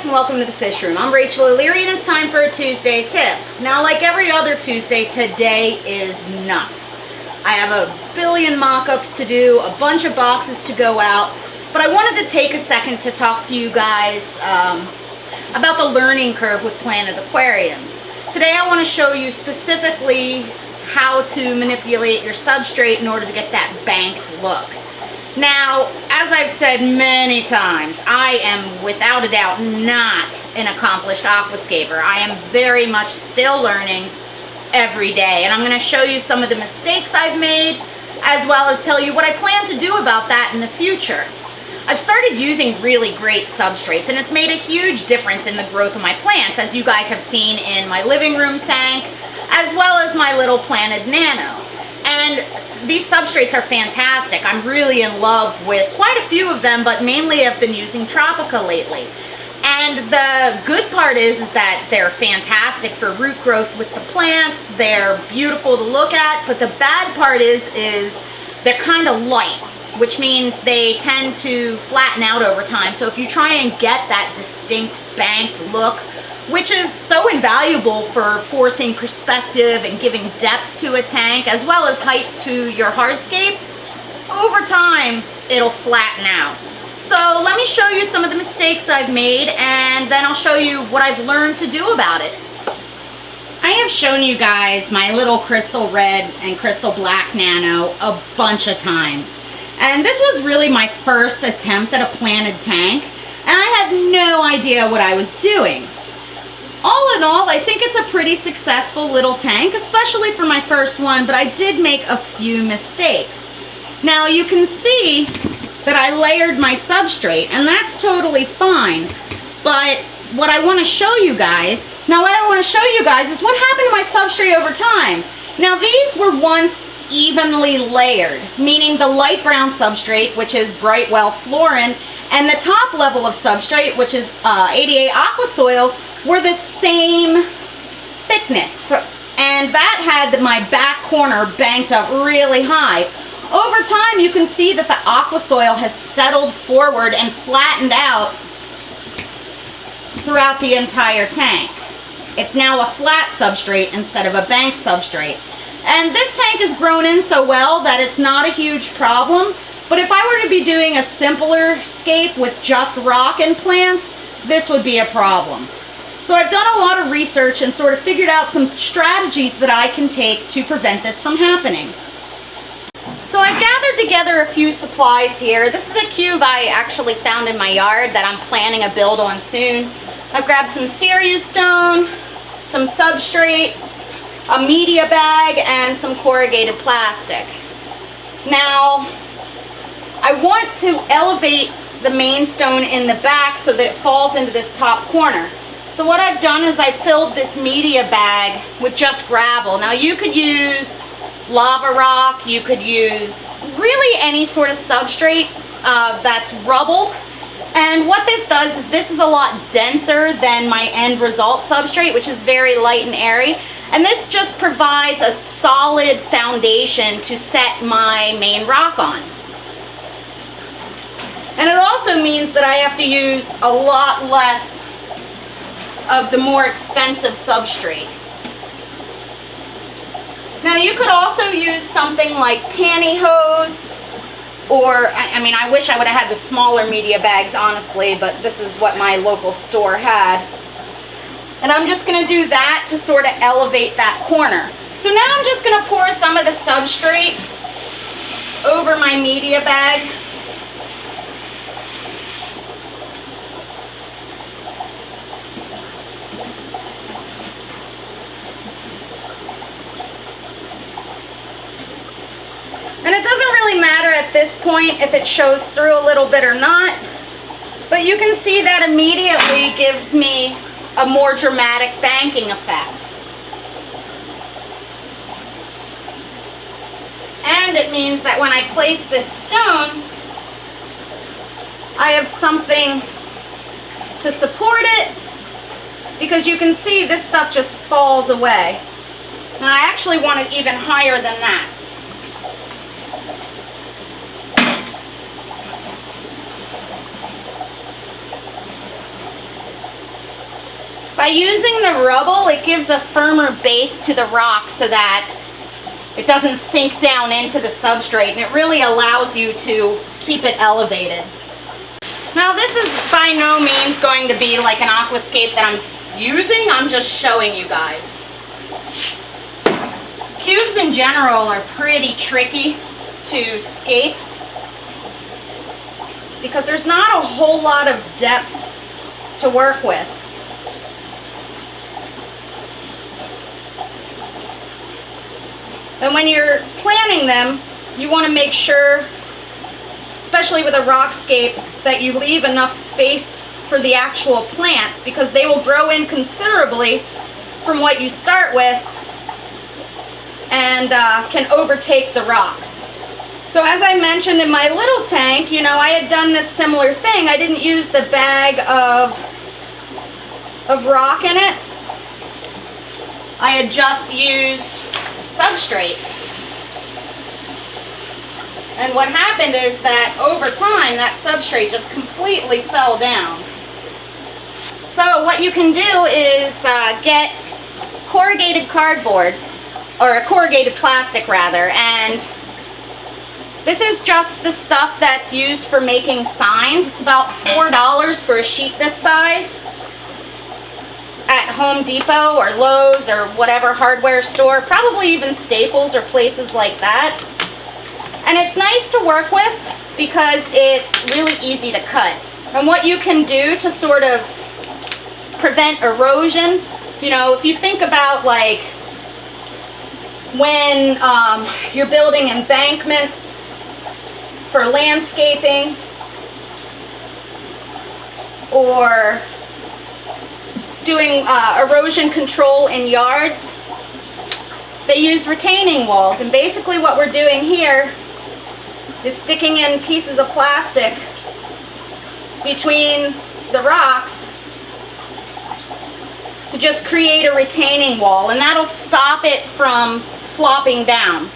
and welcome to the Fish Room. I'm Rachel O'Leary and it's time for a Tuesday tip. Now, like every other Tuesday, today is nuts. I have a billion mock-ups to do, a bunch of boxes to go out, but I wanted to take a second to talk to you guys about the learning curve with planted aquariums. Today I want to show you specifically how to manipulate your substrate in order to get that banked look. Now, as I've said many times, I am without a doubt not an accomplished aquascaper. I am very much still learning every day, and I'm going to show you some of the mistakes I've made, as well as tell you what I plan to do about that in the future. I've started using really great substrates, and it's made a huge difference in the growth of my plants, as you guys have seen in my living room tank, as well as my little planted nano. And these substrates are fantastic. I'm really in love with quite a few of them, but mainly I've been using Tropica lately. And the good part is that they're fantastic for root growth with the plants. They're beautiful to look at, but the bad part is they're kind of light, which means they tend to flatten out over time. So if you try and get that distinct banked look, which is so invaluable for forcing perspective and giving depth to a tank, as well as height to your hardscape, over time it'll flatten out. So let me show you some of the mistakes I've made, and then I'll show you what I've learned to do about it. I have shown you guys my little crystal red and crystal black nano a bunch of times, and this was really my first attempt at a planted tank, and I had no idea what I was doing. All in all, I think it's a pretty successful little tank, especially for my first one, but I did make a few mistakes. Now you can see that I layered my substrate, and that's totally fine. But what I want to show you guys, is what happened to my substrate over time. Now these were once evenly layered, meaning the light brown substrate, which is Brightwell Florin, and the top level of substrate, which is 88 Aqua Soil, were the same thickness, and that had my back corner banked up really high. Over time, you can see that the aqua soil has settled forward and flattened out throughout the entire tank. It's now a flat substrate instead of a banked substrate. And this tank has grown in so well that it's not a huge problem, but if I were to be doing a simpler scape with just rock and plants, this would be a problem. So I've done a lot of research and sort of figured out some strategies that I can take to prevent this from happening. So I've gathered together a few supplies here. This is a cube I actually found in my yard that I'm planning a build on soon. I've grabbed some cereal stone, some substrate, a media bag, and some corrugated plastic. Now, I want to elevate the main stone in the back so that it falls into this top corner. So what I've done is I filled this media bag with just gravel. Now you could use lava rock, you could use really any sort of substrate that's rubble. And what this does is this is a lot denser than my end result substrate, which is very light and airy. And this just provides a solid foundation to set my main rock on. And it also means that I have to use a lot less of the more expensive substrate. Now you could also use something like pantyhose, or I wish I would have had the smaller media bags, honestly, but this is what my local store had. And I'm just going to do that to sort of elevate that corner. So now I'm just going to pour some of the substrate over my media bag. And it doesn't really matter at this point if it shows through a little bit or not, but you can see that immediately gives me a more dramatic banking effect. And it means that when I place this stone, I have something to support it, because you can see this stuff just falls away. And I actually want it even higher than that. By using the rubble, it gives a firmer base to the rock so that it doesn't sink down into the substrate, and it really allows you to keep it elevated. Now this is by no means going to be like an aquascape that I'm using, I'm just showing you guys. Cubes in general are pretty tricky to scape because there's not a whole lot of depth to work with. And when you're planting them, you want to make sure, especially with a rockscape, that you leave enough space for the actual plants because they will grow in considerably from what you start with and can overtake the rocks. So as I mentioned in my little tank, you know, I had done this similar thing. I didn't use the bag of rock in it. I had just used substrate. And what happened is that over time that substrate just completely fell down. So what you can do is get corrugated cardboard, or a corrugated plastic rather, and this is just the stuff that's used for making signs. It's about $4 for a sheet this size at Home Depot or Lowe's or whatever hardware store, probably even Staples or places like that. And it's nice to work with because it's really easy to cut. And what you can do to sort of prevent erosion, you know, if you think about like when you're building embankments for landscaping or doing erosion control in yards, they use retaining walls. And basically what we're doing here is sticking in pieces of plastic between the rocks to just create a retaining wall, and that'll stop it from flopping down.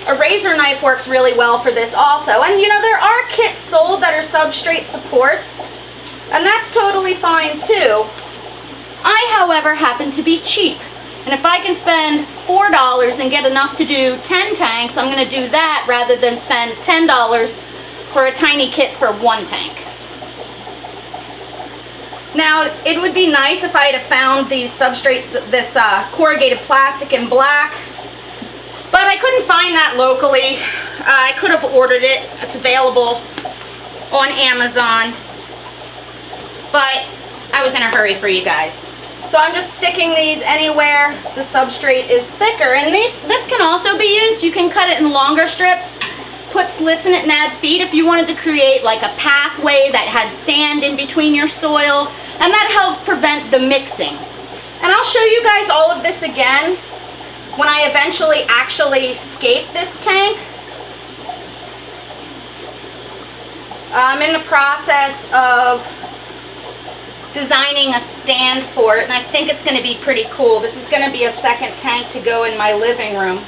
A razor knife works really well for this also. And you know, there are kits sold that are substrate supports, and that's totally fine too. I, however, happen to be cheap. And if I can spend $4 and get enough to do 10 tanks, I'm going to do that rather than spend $10 for a tiny kit for one tank. Now, it would be nice if I had found these substrates, this corrugated plastic in black, but I couldn't find that locally. I could have ordered it. It's available on Amazon, but I was in a hurry for you guys. So I'm just sticking these anywhere the substrate is thicker. And this can also be used. You can cut it in longer strips, put slits in it and add feet if you wanted to create like a pathway that had sand in between your soil. And that helps prevent the mixing. And I'll show you guys all of this again when I eventually actually scape this tank. I'm in the process of designing a stand for it, and I think it's going to be pretty cool. This is going to be a second tank to go in my living room,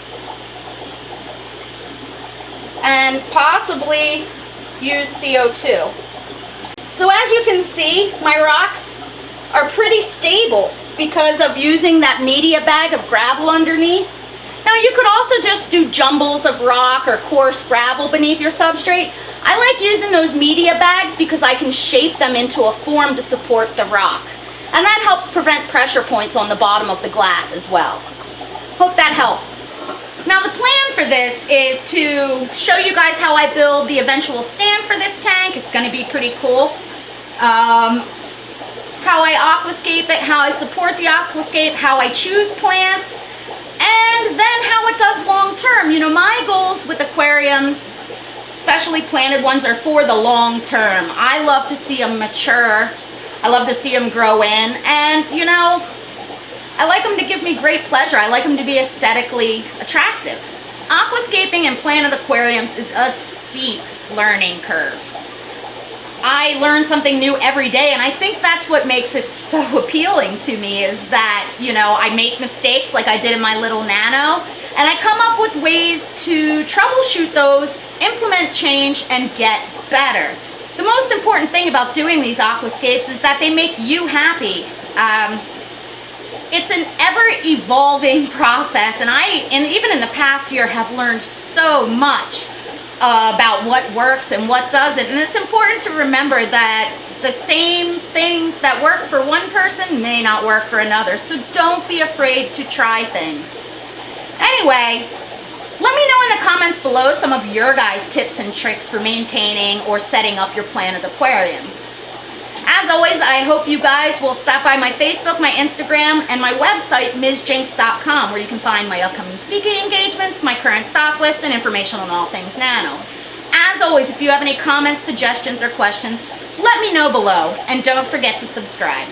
and possibly use CO2. So as you can see, my rocks are pretty stable because of using that media bag of gravel underneath. Now you could also just do jumbles of rock or coarse gravel beneath your substrate. I like using those media bags because I can shape them into a form to support the rock. And that helps prevent pressure points on the bottom of the glass as well. Hope that helps. Now the plan for this is to show you guys how I build the eventual stand for this tank. It's going to be pretty cool. How I aquascape it, how I support the aquascape, how I choose plants, and then how it does long term. You know, my goals with aquariums, especially planted ones, are for the long term. I love to see them mature. I love to see them grow in, and you know, I like them to give me great pleasure. I like them to be aesthetically attractive. Aquascaping and planted aquariums is a steep learning curve. I learn something new every day, and I think that's what makes it so appealing to me, is that, you know, I make mistakes like I did in my little nano, and I come up with ways to troubleshoot those, implement change, and get better. The most important thing about doing these aquascapes is that they make you happy. it's an ever-evolving process, and even in the past year, have learned so much about what works and what doesn't. And it's important to remember that the same things that work for one person may not work for another. So don't be afraid to try things. Anyway, let me know in the comments below some of your guys' tips and tricks for maintaining or setting up your planted aquariums. As always, I hope you guys will stop by my Facebook, my Instagram, and my website, MsJinx.com, where you can find my upcoming speaking engagements, my current stock list, and information on all things nano. As always, if you have any comments, suggestions, or questions, let me know below, and don't forget to subscribe.